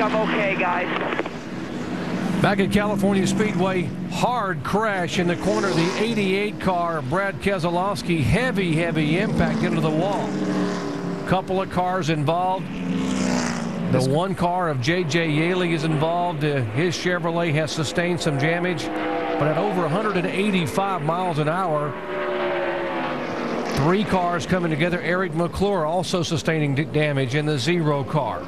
I'm okay, guys. Back at California Speedway, hard crash in the corner of the 88 car. Brad Keselowski, heavy impact into the wall. Couple of cars involved. The one car of J.J. Yaley is involved. His Chevrolet has sustained some damage, but at over 185 miles an hour, 3 cars coming together. Eric McClure also sustaining damage in the 0 car.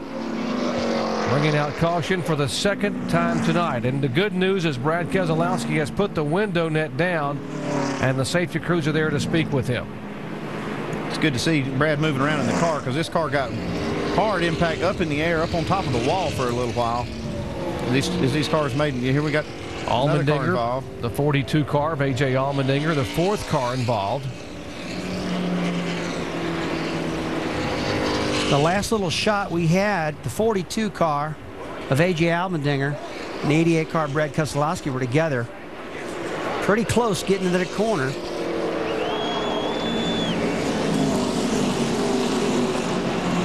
Bringing out caution for the second time tonight. And the good news is Brad Keselowski has put the window net down, and the safety crews are there to speak with him. It's good to see Brad moving around in the car, because this car got hard impact up in the air, up on top of the wall for a little while. As these cars made, here we got another car involved. The 42 car of A.J. Allmendinger, the 4th car involved. The last little shot we had, the 42 car of A.J. Allmendinger and the 88 car of Brad Keselowski were together. Pretty close getting into the corner.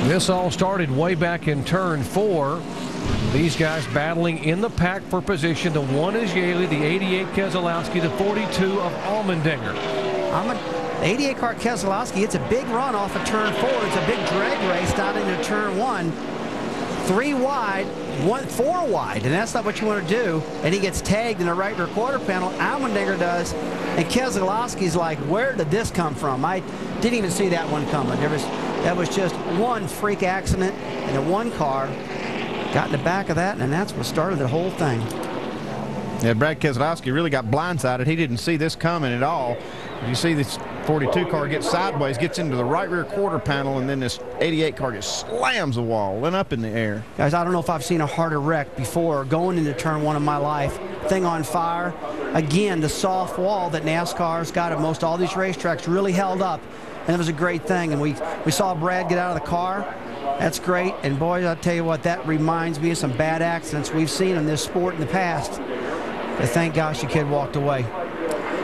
This all started way back in turn 4. These guys battling in the pack for position. The 1 is Yaley, the 88 Keselowski, the 42 of Allmendinger. The 88 car Keselowski, it's a big run off of turn 4. It's a big drag race down into turn 1. 3 wide, 4 wide, and that's not what you want to do. And he gets tagged in the right rear quarter panel. Allmendinger does, and Keselowski's like, where did this come from? I didn't even see that one coming. That was just one freak accident, and the 1 car got in the back of that, and that's what started the whole thing. Yeah, Brad Keselowski really got blindsided. He didn't see this coming at all. You see this 42 car gets sideways, gets into the right rear quarter panel, and then this 88 car just slams the wall, went up in the air. Guys, I don't know if I've seen a harder wreck before going into turn 1 of my life. Thing on fire. Again, the soft wall that NASCAR's got at most all these racetracks really held up, and it was a great thing. And we saw Brad get out of the car. That's great. And boy, I'll tell you what, that reminds me of some bad accidents we've seen in this sport in the past. But thank gosh the kid walked away.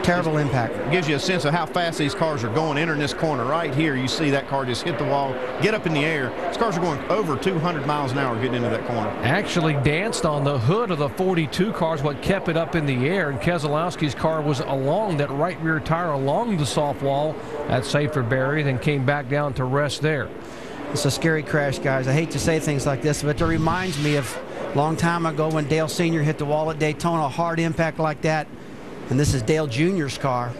Terrible impact. It gives you a sense of how fast these cars are going. Entering this corner right here, you see that car just hit the wall, get up in the air. These cars are going over 200 miles an hour getting into that corner. Actually danced on the hood of the 42 cars, what kept it up in the air, and Keselowski's car was along that right rear tire, along the soft wall at safer barrier, then came back down to rest there. It's a scary crash, guys. I hate to say things like this, but it reminds me of a long time ago when Dale Sr. hit the wall at Daytona, a hard impact like that. And this is Dale Jr.'s car,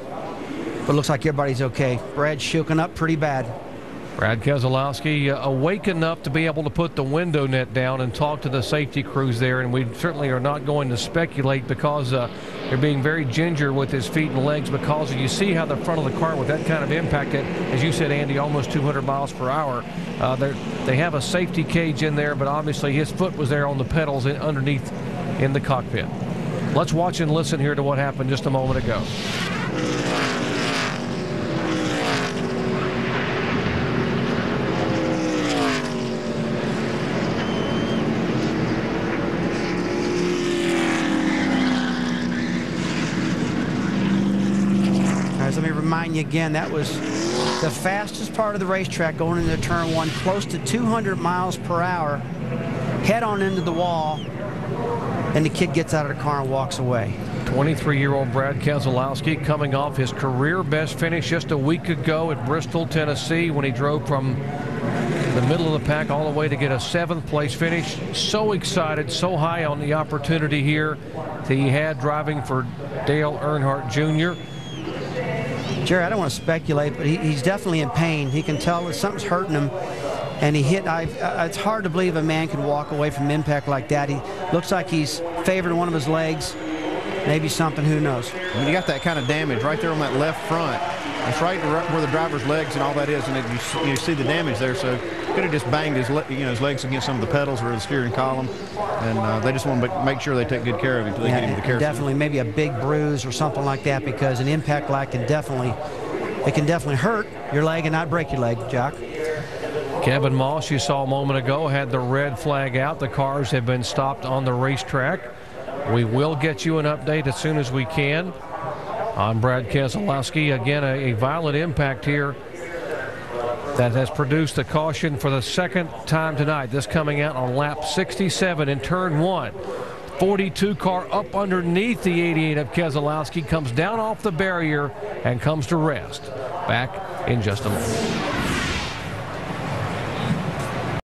but it looks like everybody's okay. Brad's shooken up pretty bad. Brad Keselowski awake enough to be able to put the window net down and talk to the safety crews there, and we certainly are not going to speculate because they're being very ginger with his feet and legs, because you see how the front of the car with that kind of impact at, as you said, Andy, almost 200 miles per hour. They have a safety cage in there, but obviously his foot was there on the pedals underneath in the cockpit. Let's watch and listen here to what happened just a moment ago. Guys, let me remind you again, that was the fastest part of the racetrack going into turn 1, close to 200 miles per hour, head on into the wall. And the kid gets out of the car and walks away. 23-year-old Brad Keselowski coming off his career best finish just a week ago at Bristol, Tennessee, when he drove from the middle of the pack all the way to get a 7th place finish. So excited, so high on the opportunity here that he had driving for Dale Earnhardt Jr. Jerry, I don't want to speculate, but he's definitely in pain. He can tell that something's hurting him. And he hit, it's hard to believe a man can walk away from impact like that. He looks like he's favored one of his legs. Maybe something, who knows. When you got that kind of damage right there on that left front, it's right where the driver's legs and all that is, and you see the damage there. So could have just banged his legs against some of the pedals or the steering column, and they just want to make sure they take good care of him until they get him to the care. Definitely, maybe a big bruise or something like that, because an impact like can definitely hurt your leg and not break your leg, Jock. Kevin Moss, you saw a moment ago, had the red flag out. The cars have been stopped on the racetrack. We will get you an update as soon as we can on Brad Keselowski. Again, a violent impact here that has produced a caution for the second time tonight. This coming out on lap 67 in turn 1. 42 car up underneath the 88 of Keselowski, comes down off the barrier and comes to rest. Back in just a moment.